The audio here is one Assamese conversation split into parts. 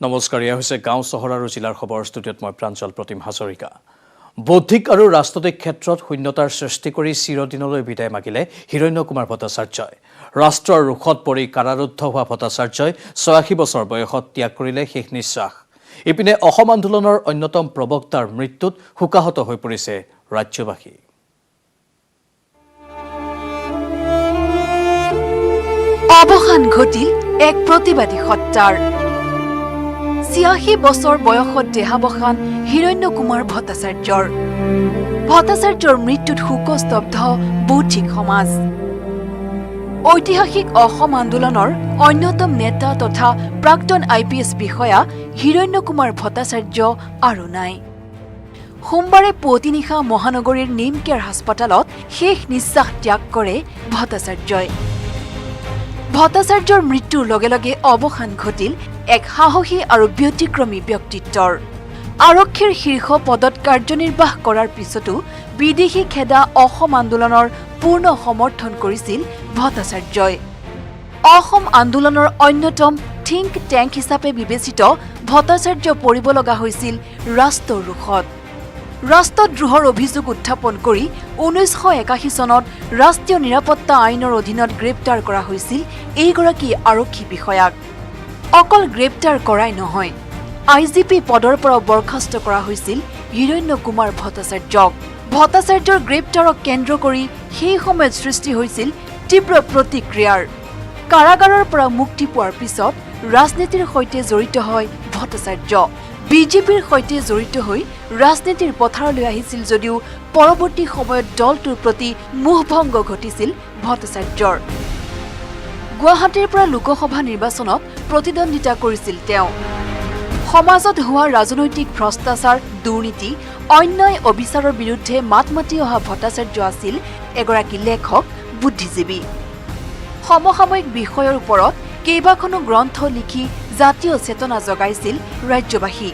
নমস্কাৰ, এয়া হৈছে গাঁও চহৰ আৰু জিলাৰ খবৰ। ষ্টুডিঅ'ত মই প্ৰাঞ্জল প্ৰতিম হাজৰিকা। বৌদ্ধিক আৰু ৰাজনৈতিক ক্ষেত্ৰত শূন্যতাৰ সৃষ্টি কৰি চিৰদিনলৈ বিদায় মাগিলে হিৰণ্য কুমাৰ ভট্টাচাৰ্যই। ৰাষ্ট্ৰৰ ৰোষত পৰি কাৰাৰুদ্ধ হোৱা ভট্টাচাৰ্যই ৮৬ বছৰ বয়সত ত্যাগ কৰিলে শেষ নিশ্বাস। ইপিনে অসম আন্দোলনৰ অন্যতম প্ৰবক্তাৰ মৃত্যুত শোকাহত হৈ পৰিছে ৰাজ্যবাসী। অৱসান ঘটিল এক প্ৰতিবাদী সত্তাৰ। ৮৬ বছৰ বয়সত দেহাৱসান হিৰণ্য কুমাৰ ভট্টাচাৰ্যৰ। ভট্টাচাৰ্যৰ মৃত্যুত শোকস্তব্ধ বৌদ্ধিক সমাজ। ঐতিহাসিক অসম আন্দোলনৰ অন্যতম নেতা তথা প্ৰাক্তন IPS বিষয়া হিৰণ্য কুমাৰ ভট্টাচাৰ্য আৰু নাই। সোমবাৰে পুৱতি নিশা মহানগৰীৰ নেম কেয়াৰ হাস্পতালত শেষ নিশ্বাস ত্যাগ কৰে ভট্টাচাৰ্যই। ভট্টাচাৰ্যৰ মৃত্যুৰ লগে লগে অৱসান ঘটিল এক সাহসী আৰু ব্যতিক্ৰমী ব্যক্তিত্বৰ। আৰক্ষীৰ শীৰ্ষ পদত কাৰ্যনিৰ্বাহ কৰাৰ পিছতো বিদেশী খেদা অসম আন্দোলনৰ পূৰ্ণ সমৰ্থন কৰিছিল ভট্টাচাৰ্যই। অসম আন্দোলনৰ অন্যতম থিংক টেংক হিচাপে বিবেচিত ভট্টাচাৰ্য পৰিব লগা হৈছিল ৰাষ্ট্ৰৰ ৰোষত। ৰাষ্ট্ৰদ্ৰোহৰ অভিযোগ উত্থাপন কৰি ১৯৮১ চনত ৰাষ্ট্ৰীয় নিৰাপত্তা আইনৰ অধীনত গ্ৰেপ্তাৰ কৰা হৈছিল এইগৰাকী আৰক্ষী বিষয়াক। অকল গ্ৰেপ্তাৰ কৰাই নহয়, IGP পদৰ পৰা বৰ্খাস্ত কৰা হৈছিল হিৰণ্য কুমাৰ ভট্টাচাৰ্যক। ভট্টাচাৰ্যৰ গ্ৰেপ্তাৰক কেন্দ্ৰ কৰি সেই সময়ত সৃষ্টি হৈছিল তীব্ৰ প্ৰতিক্ৰিয়াৰ। কাৰাগাৰৰ পৰা মুক্তি পোৱাৰ পিছত ৰাজনীতিৰ সৈতে জড়িত হয় ভট্টাচাৰ্য। বিজেপিৰ সৈতে জড়িত হৈ ৰাজনীতিৰ পথাৰলৈ আহিছিল যদিও পৰৱৰ্তী সময়ত দলটোৰ প্ৰতি মোহভংগ ঘটিছিল ভট্টাচাৰ্যৰ। গুৱাহাটীৰ পৰা লোকসভা নিৰ্বাচনত প্ৰতিদ্বন্দ্বিতা কৰিছিল তেওঁ। সমাজত হোৱা ৰাজনৈতিক ভ্ৰষ্টাচাৰ, দুৰ্নীতি, অন্যায় অবিচাৰৰ বিৰুদ্ধে মাত মাতি অহা ভট্টাচাৰ্য আছিল এগৰাকী লেখক, বুদ্ধিজীৱী। সমসাময়িক বিষয়ৰ ওপৰত কেইবাখনো গ্ৰন্থ লিখি জাতীয় চেতনা জগাইছিল ৰাজ্যবাসী।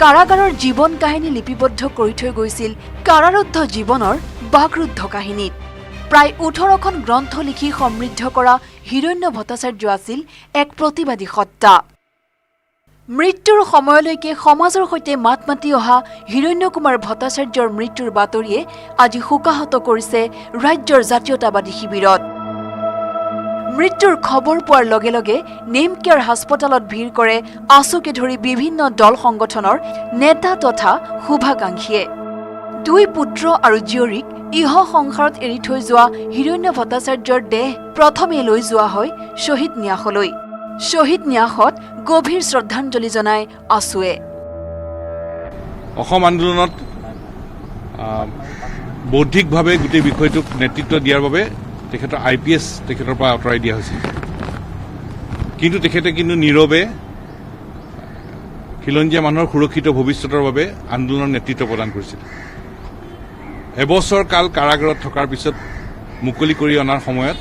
কাৰাগাৰৰ জীৱন কাহিনী লিপিবদ্ধ কৰি থৈ গৈছিল কাৰাৰুদ্ধ জীৱনৰ বাকৰুদ্ধ কাহিনীত। প্ৰায় ১৮খন গ্ৰন্থ লিখি সমৃদ্ধ কৰা হিৰণ্য ভট্টাচাৰ্য আছিল এক প্ৰতিবাদী সত্তা। মৃত্যুৰ সময়লৈকে সমাজৰ সৈতে মাত মাতি অহা হিৰণ্য কুমাৰ ভট্টাচাৰ্যৰ মৃত্যুৰ বাতৰিয়ে আজি শোকাহত কৰিছে ৰাজ্যৰ জাতীয়তাবাদী শিবিৰত। মৃত্যুৰ খবৰ পোৱাৰ লগে লগে নেম কেয়াৰ হাস্পতালত ভিৰ কৰে আছুকে ধৰি বিভিন্ন দল সংগঠনৰ নেতা তথা শুভাকাংক্ষীয়ে। ২ পুত্ৰ আৰু জীয়ৰীক ইহ সংসাৰত এৰি থৈ যোৱা হিৰণ্য ভট্টাচাৰ্যৰ দেহ প্ৰথমে লৈ যোৱা হয় শ্বহীদ ন্যাসলৈ। শ্বহীদ ন্যাসত গভীৰ শ্ৰদ্ধাঞ্জলি জনায় আছুৱে। অসম আন্দোলনত বৌদ্ধিকভাৱে গোটেই বিষয়টোক নেতৃত্ব দিয়াৰ বাবে তেখেতৰ IPS তেখেতৰ পৰা আঁতৰাই দিয়া হৈছিল। কিন্তু তেখেতে নীৰৱে খিলঞ্জীয়া মানুহৰ সুৰক্ষিত ভৱিষ্যতৰ বাবে আন্দোলনৰ নেতৃত্ব প্ৰদান কৰিছিল। এবছৰ কাল কাৰাগাৰত থকাৰ পিছত মুকলি কৰি অনাৰ সময়ত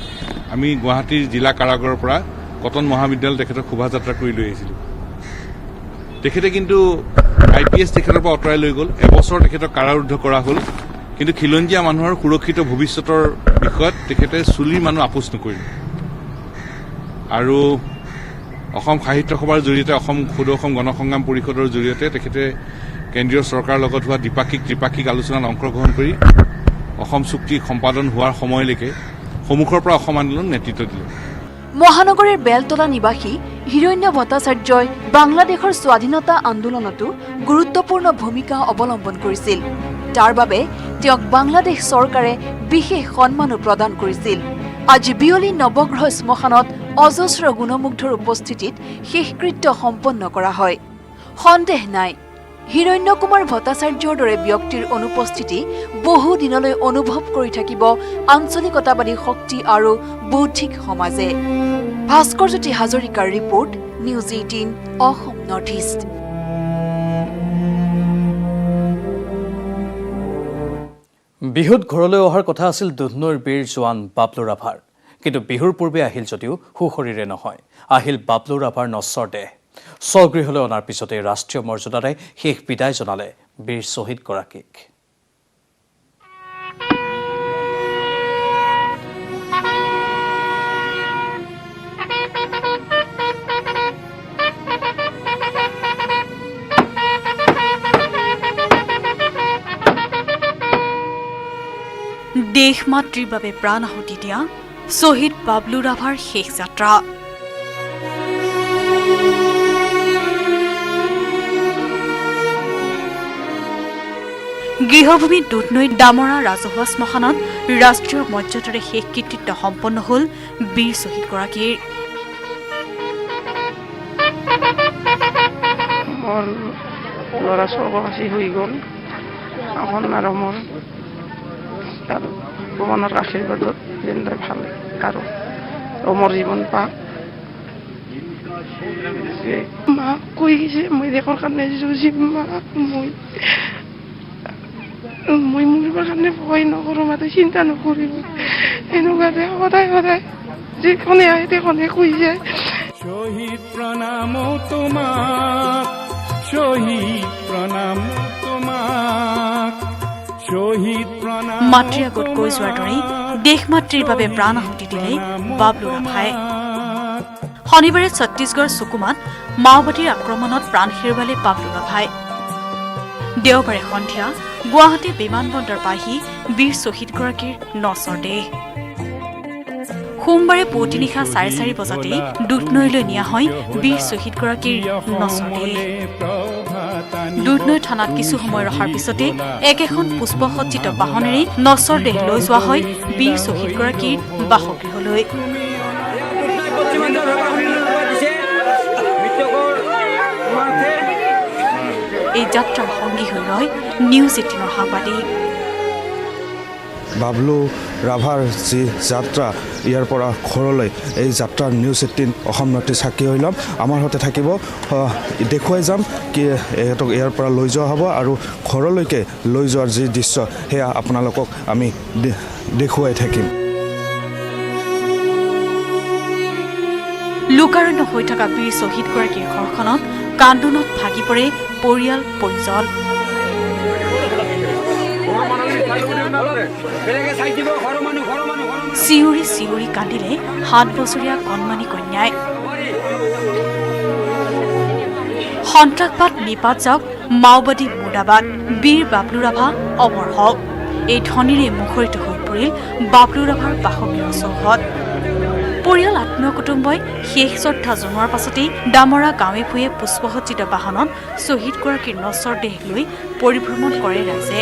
আমি গুৱাহাটীৰ জিলা কাৰাগাৰৰ পৰা কটন মহাবিদ্যালয় তেখেতক শোভাযাত্ৰা কৰি লৈ আহিছিলোঁ। তেখেতে কিন্তু IPS তেখেতৰ পৰা আঁতৰাই লৈ গ'ল। এবছৰ তেখেতক কাৰাৰুদ্ধ কৰা হ'ল, কিন্তু খিলঞ্জীয়া মানুহৰ সুৰক্ষিত ভৱিষ্যতৰ বিষয়ত তেখেতে চুলিৰ মানুহ আপোচ নকৰিলে। আৰু অসম সাহিত্য সভাৰ জৰিয়তে সদৌ অসম গণসংগ্ৰাম পৰিষদৰ জৰিয়তে তেখেতে কেন্দ্ৰীয় চৰকাৰৰ লগত হোৱা ত্ৰিপাক্ষিক আলোচনাত অংশগ্ৰহণ কৰি অসম চুক্তি সম্পাদন হোৱাৰ সময়লৈকে সন্মুখৰ পৰা অসম আন্দোলন নেতৃত্ব দিলে। মহানগৰীৰ বেলতলা নিবাসী হিৰণ্য ভট্টাচাৰ্যই বাংলাদেশৰ স্বাধীনতা আন্দোলনতো গুৰুত্বপূৰ্ণ ভূমিকা অৱলম্বন কৰিছিল। তাৰ বাবে তেওঁক বাংলাদেশ চৰকাৰে বিশেষ সন্মানো প্ৰদান কৰিছিল। আজি বিয়লি নৱগ্ৰহ শ্মশানত অজস্ৰ গুণমুগ্ধৰ উপস্থিতিত শেষকৃত্য সম্পন্ন কৰা হয়। সন্দেহ নাই, হিৰণ্য কুমাৰ ভট্টাচাৰ্যৰ দৰে ব্যক্তিৰ অনুপস্থিতি বহু দিনলৈ অনুভৱ কৰি থাকিব আঞ্চলিকতাবাদী শক্তি আৰু বৌদ্ধিক সমাজে। ভাস্কৰজ্যোতি হাজৰিকাৰ report, news 18 Assam north east. বিহুত ঘৰলৈ অহাৰ কথা আছিল দুধনৈৰ বীৰ জোৱান বাবলু ৰাভাৰ। কিন্তু বিহুৰ পূৰ্বে আহিল যদিও সুশৰীৰে নহয়, আহিল বাবলু ৰাভাৰ নশ্বৰ দেহ। স্বগৃহলৈ অনাৰ পিছতে ৰাষ্ট্ৰীয় মৰ্যাদাৰে শেষ বিদায় জনালে বীৰ শ্বহীদগৰাকীক। দেশ মাতৃৰ বাবে প্ৰাণ আহুতি দিয়া শ্বহীদ বাবলু ৰাভাৰ শেষ যাত্ৰা। গৃহভূমি দুধনৈত ডামৰা ৰাজহুৱা শ্মশানত ৰাষ্ট্ৰীয় মৰ্যাদাৰে শেষ কৃতিত্ব সম্পন্ন হ'ল বীৰ শ্বহীদগৰাকীৰ। মোৰ ল'ৰা স্বৰ্গবাসী হৈ গ'ল। এখন আৰু মোৰ ভগৱানৰ আশীৰ্বাদত যেনে ভাল আৰু মোৰ জীৱন পাক। মা কৈ গৈছে মই দেশৰ কাৰণে যুঁজিম। মা মই মৰিবৰ কাৰণে ভয় নকৰোঁ, মাতে চিন্তা নকৰিব। এনেকুৱাতে সদায় সদায় যিখনে আহে তেখনে কৈ যায় শহীদ প্ৰণাম তোমাক, শহীদ প্ৰণাম তোমাক, শহীদ প্ৰণাম। মাতৃৰ আগত কৈ যোৱাৰ দৰেই দেশ মাতৃৰ বাবে প্ৰাণ আহুতি দিলে বাবলু ৰাভাই। শনিবাৰে ছত্তীশগড় চুকুমাত মাওবাদীৰ আক্ৰমণত প্ৰাণ হেৰুৱালে বাবলু ৰাভাই। দেওবাৰে সন্ধিয়া গুৱাহাটী বিমানবন্দৰ পাইহি বীৰ শ্বহীদগৰাকীৰ নচৰ দেহ। সোমবাৰে পুৱতি নিশা 4:30 বজাতে দুধনৈলৈ নিয়া হয় বীৰ শ্বহীদগৰাকীৰ নচৰ দেহ। দুধনৈ থানাত কিছু সময় ৰখাৰ পিছতে একেখন পুষ্পসজ্জিত বাহনেৰে নচৰ দেহ লৈ যোৱা হয় বীৰ শ্বহীদগৰাকীৰ বাসগৃহলৈ। এই যাত্ৰাৰ সংগী হৈ ৰয় নিউজ 18 সাংবাদিক। বাবলু ৰাভাৰ যি যাত্ৰা ইয়াৰ পৰা ঘৰলৈ, এই যাত্ৰাৰ নিউজ 18 অসম ৰাতি চাকি হৈ ল'ম। আমাৰ সৈতে থাকিব, দেখুৱাই যাম কি এহঁতক ইয়াৰ পৰা লৈ যোৱা হ'ব আৰু ঘৰলৈকে লৈ যোৱাৰ যি দৃশ্য সেয়া আপোনালোকক আমি দেখুৱাই থাকিম। লোকাৰণ্য হৈ থকা বীৰ শ্বহীদগৰাকীৰ ঘৰখনত কান্দোনত ভাগি পৰে পৰিয়াল পৰিজন। চিঞৰি চিঞৰি কান্দিলে 7 বছৰীয়া কণমানি কন্যাই। সন্ত্ৰাসবাদ নিপাত যাওক, মাওবাদী মুৰ্দাবাদ, বীৰ বাবলু ৰাভা অমৰ হওক, এই ধ্বনিৰে মুখৰিত হৈ পৰিল বাবলু ৰাভাৰ বাসগৃহ চৌহদ। পৰিয়াল আত্মীয় কুটুম্বই শেষ শ্ৰদ্ধা জনোৱাৰ পাছতেই ডামৰা গাঁৱে ভূঞে পুষ্পসজ্জিত বাহনত শ্বহীদগৰাকীৰ নচৰ দেহ লৈ পৰিভ্ৰমণ কৰে ৰাইজে।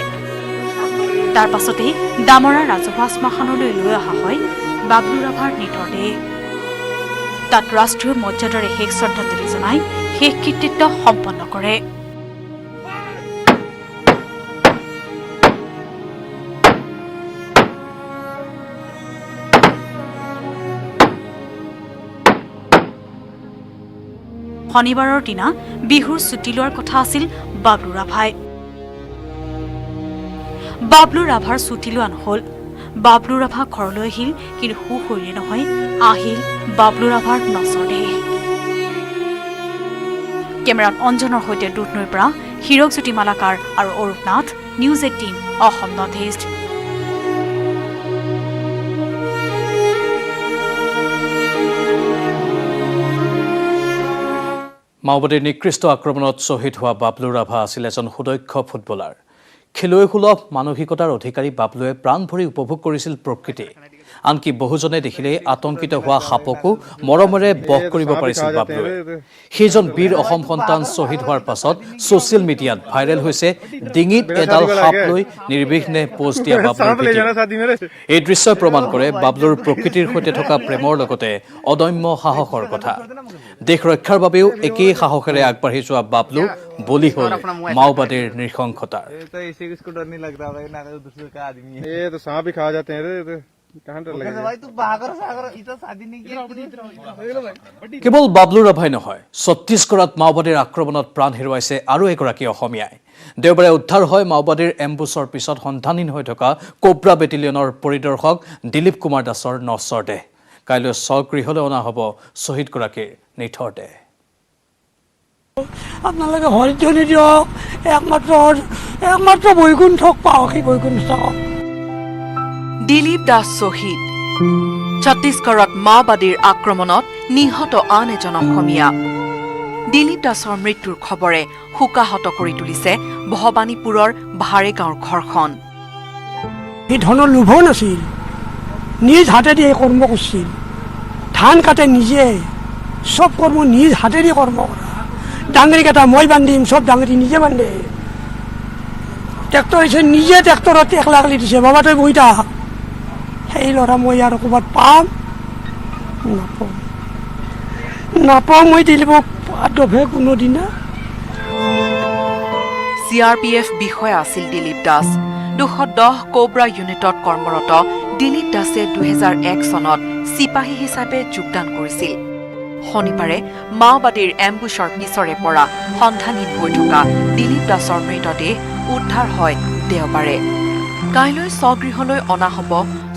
তাৰ পাছতেই ডামৰা ৰাজহুৱা শ্মশানলৈ লৈ অহা হয় বাবলু ৰাভাৰ মৃতদেহ। তাত ৰাষ্ট্ৰীয় মৰ্যাদাৰে শেষ শ্ৰদ্ধাঞ্জলি জনাই শেষ কৃতিত্ব সম্পন্ন কৰে। শনিবাৰৰ দিনা বিহুৰ ছুটি লোৱাৰ কথা আছিল বাবলু ৰাভাই। বাবলু ৰাভাৰ ছুটি লোৱা নহ'ল। বাবলু ৰাভা ঘৰলৈ আহিল, কিন্তু সুশৰীৰে নহয়, আহিল বাবলু ৰাভাৰ নচৰ দেহ। কেমেৰাত অঞ্জনৰ সৈতে দুধনৈৰ পৰা হীৰকজ্যোতি মালাকাৰ আৰু Arup Nath, news 18 Assam north east. মাওবাদীৰ নিকৃষ্ট আক্ৰমণত শ্বহীদ হোৱা বাবলু ৰাভা আছিল এজন সুদক্ষ ফুটবলাৰ। খেলুৱৈসুলভ মানসিকতাৰ অধিকাৰী বাবলুৱে প্ৰাণ ভৰি উপভোগ কৰিছিল প্ৰকৃতি। আনকি বহুজনে দেখিলেই আতংকিত হোৱা সাপকো মৰমেৰে বশ কৰিব পাৰিছিল বাবলুৱে। সেইজন বীৰ অসম সন্তান শ্বহীদ হোৱাৰ পাছত ছচিয়েল মিডিয়াত ভাইৰেল হৈছে ডিঙিত এডাল সাপ লৈ নিৰ্বিঘ্নে পোষ্ট দিয়া বাবলুৰ ভিডিঅ'। এই দৃশ্যই প্ৰমাণ কৰে বাবলুৰ প্ৰকৃতিৰ সৈতে থকা প্ৰেমৰ লগতে অদম্য সাহসৰ কথা। দেশ ৰক্ষাৰ বাবেও একেই সাহসেৰে আগবাঢ়ি যোৱা বাবলু বলি হ'ল মাওবাদীৰ নৃশংসতাৰ। কেৱল বাবলু ৰাভাই নহয়, ছত্তীশগড়ত মাওবাদীৰ আক্ৰমণত প্ৰাণ হেৰুৱাইছে আৰু এগৰাকী অসমীয়াই। দেওবাৰে উদ্ধাৰ হয় মাওবাদীৰ এম্বুছৰ পিছত সন্ধানহীন হৈ থকা কোব্ৰা বেটেলিয়নৰ পৰিদৰ্শক দিলীপ কুমাৰ দাসৰ নচৰ দেহ। কাইলৈ স্বগৃহলৈ অনা হ'ব শ্বহীদগৰাকীৰ নিথৰ দেহ। আপোনালোকে হৰিধ্বনি দিয়ক, একমাত্ৰ বৈকুণ্ঠক পাওক, সেই বৈকুণ্ঠ। দিলীপ দাস শ্বহীদ। ছত্তীশগড়ত মাওবাদীৰ আক্ৰমণত নিহত আন এজন অসমীয়া। দিলীপ দাসৰ মৃত্যুৰ খবৰে শোকাহত কৰি তুলিছে ভৱানীপুৰৰ ভাৰেগাঁৱৰ ঘৰখন। সি ধনৰ লোভও নাছিল নিজ হাতেদি এই কৰ্ম কৰিছিল ধান কাটে নিজে চব কৰ্ম নিজ হাতেদি কৰ্ম কৰা ডাঙৰিকেইটা মই বান্ধিম চব ডাঙৰি নিজে বান্ধে ট্ৰেক্টৰ হৈছে নিজে ট্ৰেক্টৰত 1 লাখ দিছে বাবা তই বহি থাক সেই ল'ৰা মই আৰু ক'ৰবাত পাম নাপাওঁ মই দিলিব দভে কোনোদিনা CRPF বিষয়া আছিল দিলীপ দাস 210 কোব্ৰা ইউনিটত কৰ্মৰত দিলীপ দাসে 2001 চনত চিপাহী হিচাপে যোগদান কৰিছিল শনিবাৰে মাওবাদীৰ এম্বুছৰ পিছৰে পৰা সন্ধানহীন হৈ থকা দিলীপ দাসৰ মৃতদেহ উদ্ধাৰ হয় দেওবাৰে কাইলৈ স্বগৃহলৈ অনা হ'ব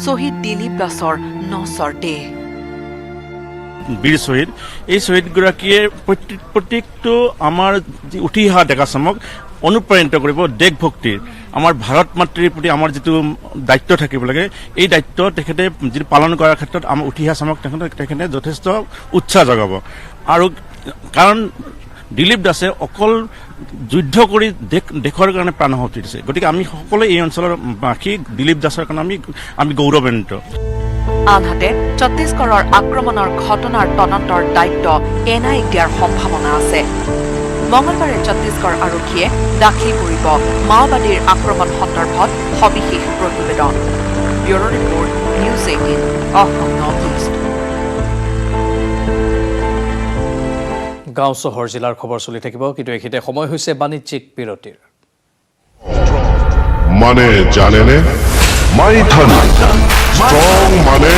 শ্বহীদ দিলীপ দাসৰ নচৰ দেহ বীৰ শ্বহীদ এই শ্বহীদগৰাকীয়ে প্ৰত্যেকটো আমাৰ উঠি অহা ডেকা চামক অনুপ্ৰাণিত কৰিব দেশভক্তিৰ আমাৰ ভাৰত মাতৃৰ প্ৰতি আমাৰ যিটো দায়িত্ব থাকিব লাগে এই দায়িত্ব তেখেতে যিটো পালন কৰাৰ ক্ষেত্ৰত আমাৰ উঠি অহা চামক তেখেতে যথেষ্ট উৎসাহ জগাব আৰু কাৰণ দিলীপ দাসে অকল যুদ্ধ কৰি দেশৰ কাৰণে প্ৰাণাহুতি দিছে গতিকে আমি সকলোৱে এই অঞ্চলৰ বাসী দিলীপ দাসৰ কাৰণে আমি গৌৰৱান্বিত আনহাতে ছত্তীশগড়ৰ আক্ৰমণৰ ঘটনাৰ তদন্তৰ দায়িত্ব এনআইক দিয়াৰ সম্ভাৱনা আছে মঙলবাৰে ছত্তীশগড় আৰক্ষীয়ে দাখিল কৰিব মাওবাদীৰ আক্ৰমণ সন্দৰ্ভত সবিশেষ প্ৰতিবেদন bureau' report news 18 Assam north east গাঁও চহৰ জিলাৰ খবৰ চলি থাকিব কিন্তু এইখিনিতে সময় হৈছে বাণিজ্যিক বিৰতিৰ মানে জানেনে মাইথন ষ্ট্ৰং মানে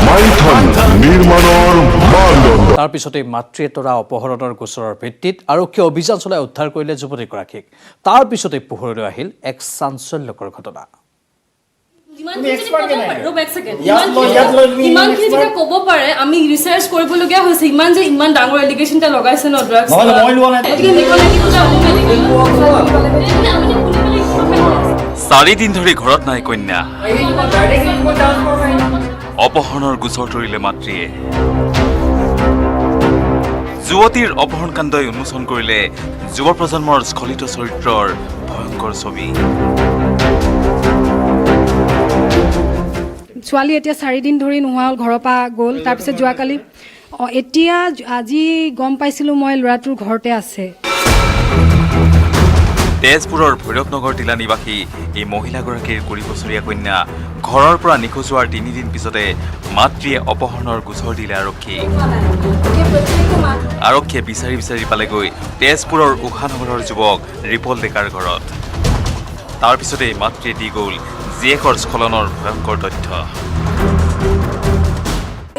মাইথন নিৰ্মাণৰ মানদণ্ড তাৰ পিছতে মাতৃয়ে তৰা অপহৰণৰ গোচৰৰ ভিত্তিত আৰক্ষীয়ে অভিযান চলাই উদ্ধাৰ কৰিলে যুৱতীগৰাকীক তাৰ পিছতে পোহৰলৈ আহিল এক চাঞ্চল্যকৰ ঘটনা ক'ব পাৰে আমি ৰিচাৰ্চ কৰিবলগীয়া হৈছে ইমান ডাঙৰ এলিগেশ্যন এটা লগাইছে ন ড্ৰাগছ 4 দিন ধৰি ঘৰত নাই কন্যা অপহৰণৰ গোচৰ তৰিলে মাতৃয়ে যুৱতীৰ অপহৰণ কাণ্ডই উন্মোচন কৰিলে যুৱ প্ৰজন্মৰ স্খলিত চৰিত্ৰৰ ভয়ংকৰ ছবি ছোৱালী এতিয়া 4 দিন ধৰি নোহোৱা হ'ল ঘৰৰ পৰা গ'ল তাৰপিছত যোৱাকালি এতিয়া আজি গম পাইছিলোঁ মই ল'ৰাটোৰ ঘৰতে আছে তেজপুৰৰ ভৈৰৱনগৰ টিলা নিবাসী এই মহিলাগৰাকীৰ 20 বছৰীয়া কন্যা ঘৰৰ পৰা নিখোজ হোৱাৰ 3 দিন পিছতে মাতৃয়ে অপহৰণৰ গোচৰ দিলে আৰক্ষীয়ে বিচাৰি পালেগৈ তেজপুৰৰ উশানগৰৰ যুৱক ৰিপল ডেকাৰ ঘৰত তাৰ পিছতে মাতৃয়ে দি গ'ল জীয়েকৰ স্খলনৰ ভয়ংকৰ তথ্য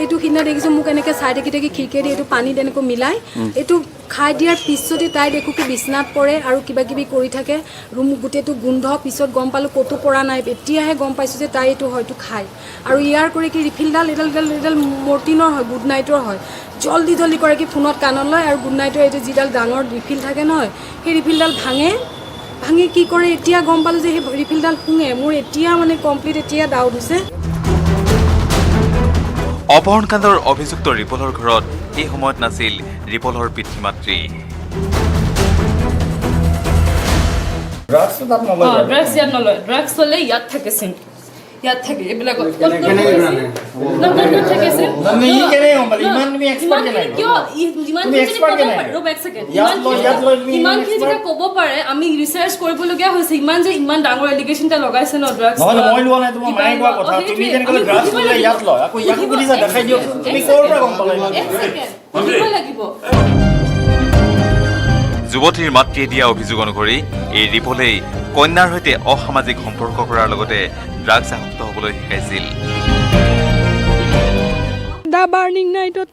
এইটো সিদিনা দেখিছোঁ মোক এনেকৈ চাই থাকি খিৰিকীয়েদি এইটো পানীত এনেকৈ মিলাই এইটো খাই দিয়াৰ পিছতে তাই দেখোঁ কি বিচনাত পৰে আৰু কিবা কিবি কৰি থাকে ৰুম গোটেইটো গোন্ধ পিছত গম পালোঁ ক'তো পৰা নাই এতিয়াহে গম পাইছোঁ যে তাই এইটো হয়তো খায় আৰু ইয়াৰ কৰি কি ৰিফিলডাল এডাল মৰ্টিনৰ হয় গুড নাইটৰ হয় জল্দি কৰে কি ফোনত কাণত লয় আৰু গুড নাইটৰ এইটো যিডাল ডাঙৰ ৰিফিল থাকে নহয় সেই ৰিফিলডাল ভাঙি কি কৰে এতিয়া গম পালোঁ যে সেই ৰিফিলডাল শুঙে মোৰ এতিয়া মানে কমপ্লিট এতিয়া ডাউট হৈছে অপহৰণ কাণ্ডৰ অভিযুক্ত ৰিপলৰ ঘৰত এই সময়ত নাছিল ৰিপলৰ পিতৃ মাতৃ ড্ৰাগছ ইয়াত নলয় ড্ৰাগছ হ'লে ইয়াত থাকেচোন ইয়াত থাকে এইবিলাকত ক'ব পাৰে আমি ৰিচাৰ্চ কৰিবলগীয়া হৈছে ইমান ডাঙৰ এলিগেশ্যন এটা লগাইছে ন ড্ৰাগছ যুৱতীৰ মাতৃয়ে দিয়া অভিযোগ অনুসৰি এই ৰিপলেই কন্যাৰ সৈতে অসামাজিক সম্পৰ্ক কৰাৰ লগতে ড্ৰাগছ আসক্ত হ'বলৈ শিকাইছিল দা বাৰ্ণিং নাইটত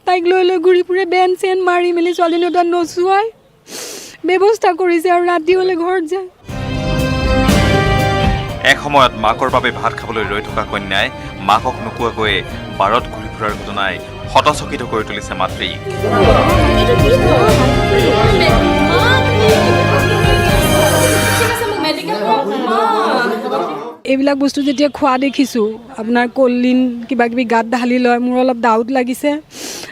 তাইক লৈ ঘূৰি ফুৰে বেন চেন মাৰি মেলি ছোৱালীজনী তাত নচুৱাই ব্যৱস্থা কৰিছে আৰু ৰাতি হ'লে ঘৰত যায় এসময়ত মাকৰ বাবে ভাত খাবলৈ ৰৈ থকা কন্যাই মাকক নোকোৱাকৈয়ে বাৰত ঘূৰি ফুৰাৰ ঘটনাই হতচকিত কৰি তুলিছে মাতৃক এইবিলাক বস্তু যেতিয়া খোৱা দেখিছোঁ আপোনাৰ কলডিন কিবা কিবি গাত ঢালি লয় মোৰ অলপ ডাউট লাগিছে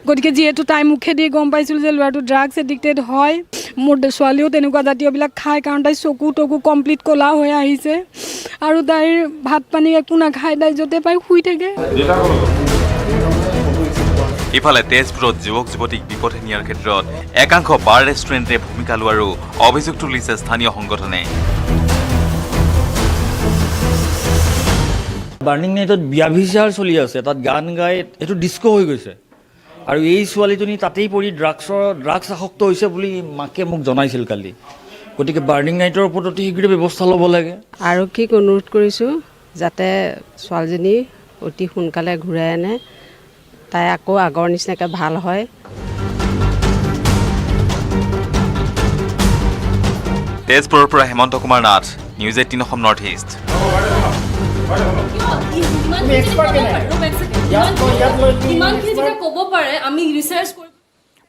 গতিকে যিহেতু তাই মুখেদি গম পাইছিলোঁ যে ল'ৰাটো ড্ৰাগছ এডিক্টেড হয় মোৰ ছোৱালীও তেনেকুৱা জাতীয়বিলাক খায় কাৰণ তাই চকু টকু কমপ্লিট ক'লা হৈ আহিছে আৰু তাইৰ ভাত পানী একো নাখায় তাই য'তে পাই শুই থাকে ইফালে তেজপুৰত যুৱক যুৱতীক বিপথে নিয়াৰ ক্ষেত্ৰত একাংশ বাৰ ৰেষ্টুৰেণ্টে ভূমিকা লোৱাৰো অভিযোগ তুলিছে স্থানীয় সংগঠনে বাৰ্ণিং নাইটত বিয়া বিচাৰ চলি আছে তাত গান গাই এইটো ডিস্কো হৈ গৈছে আৰু এই ছোৱালীজনী তাতেই পৰি ড্ৰাগছ আসক্ত হৈছে বুলি মাকে মোক জনাইছিল কালি গতিকে বাৰ্ণিং নাইটৰ ওপৰত অতি শীঘ্ৰে ব্যৱস্থা ল'ব লাগে আৰক্ষীক অনুৰোধ কৰিছোঁ যাতে ছোৱালীজনী অতি সোনকালে ঘূৰাই আনে তাই আকৌ আগৰ নিচিনাকৈ ভাল হয় তেজপুৰৰ পৰা Hemanta Kumar Nath news 18 Assam north east ক'ব পাৰে আমি ৰিচাৰ্চ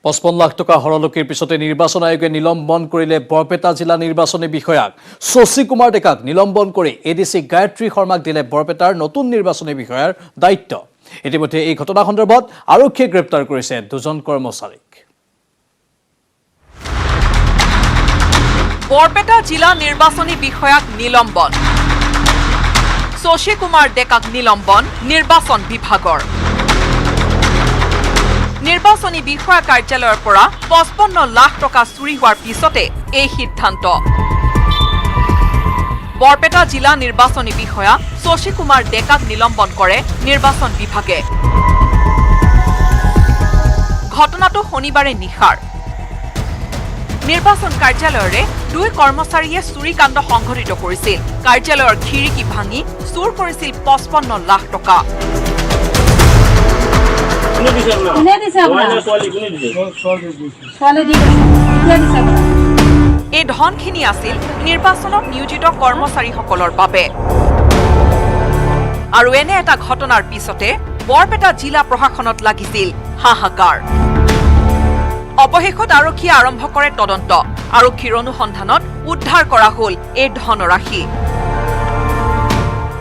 55 লাখ টকা হৰলকীৰ পিছতে নিৰ্বাচন আয়োগে নিলম্বন কৰিলে বৰপেটা জিলা নিৰ্বাচনী বিষয়াক শশী কুমাৰ ডেকাক নিলম্বন কৰি এডিসি গায়ত্ৰী শৰ্মাক দিলে বৰপেটাৰ নতুন নিৰ্বাচনী বিষয়াৰ দায়িত্ব ইতিমধ্যে এই ঘটনা সন্দৰ্ভত আৰক্ষীয়ে গ্ৰেপ্তাৰ কৰিছে দুজন কৰ্মচাৰীক বৰপেটা জিলা নিৰ্বাচনী বিষয়াক নিলম্বন শশী কুমাৰ ডেকাক নিলম্বন নিৰ্বাচন বিভাগৰ নিৰ্বাচনী বিষয়া কাৰ্যালয়ৰ পৰা 55 লাখ টকা চুৰি হোৱাৰ পিছতে এই সিদ্ধান্ত বৰপেটা জিলা নিৰ্বাচনী বিষয়া শশী কুমাৰ ডেকাক নিলম্বন কৰে নিৰ্বাচন বিভাগে ঘটনাটো শনিবাৰে নিশাৰ নিৰ্বাচন কাৰ্যালয়ৰে দুই কৰ্মচাৰীয়ে চুৰি কাণ্ড সংঘটিত কৰিছিল কাৰ্যালয়ৰ খিৰিকী ভাঙি চুৰ কৰিছিল 55 লাখ টকা এই ধনখিনি আছিল নিৰ্বাচনত নিয়োজিত কৰ্মচাৰীসকলৰ বাবে আৰু এনে এটা ঘটনাৰ পিছতে বৰপেটা জিলা প্ৰশাসনত লাগিছিল হাহাকাৰ অৱশেষত আৰক্ষীয়ে আৰম্ভ কৰে তদন্ত আৰক্ষীৰ অনুসন্ধানত উদ্ধাৰ কৰা হ'ল এই ধনৰাশি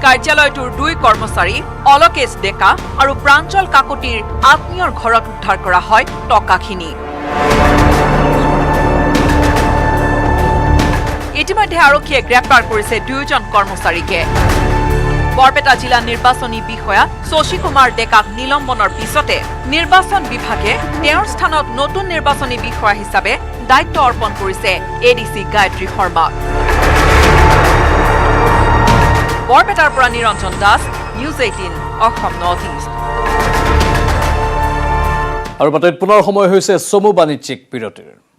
কাৰ্যালয়টোৰ দুই কৰ্মচাৰী অলকেশ ডেকা আৰু প্ৰাঞ্জল কাকতিৰ আত্মীয়ৰ ঘৰত উদ্ধাৰ কৰা হয় টকাখিনি ইতিমধ্যে আৰক্ষীয়ে গ্ৰেপ্তাৰ কৰিছে দুয়োজন কৰ্মচাৰীকে বৰপেটা জিলা নিৰ্বাচনী বিষয়া শশী কুমাৰ ডেকাক নিলম্বনৰ পিছতে নিৰ্বাচন বিভাগে তেওঁৰ স্থানত নতুন নিৰ্বাচনী বিষয়া হিচাপে দায়িত্ব অৰ্পণ কৰিছে এডিসি গায়ত্ৰী শৰ্মাক বৰপেটাৰ পৰা Niranjan Das news 18 Assam north east আৰু বাতৰিত পুনৰ সময় হৈছে চমু বাণিজ্যিক বিৰতিৰ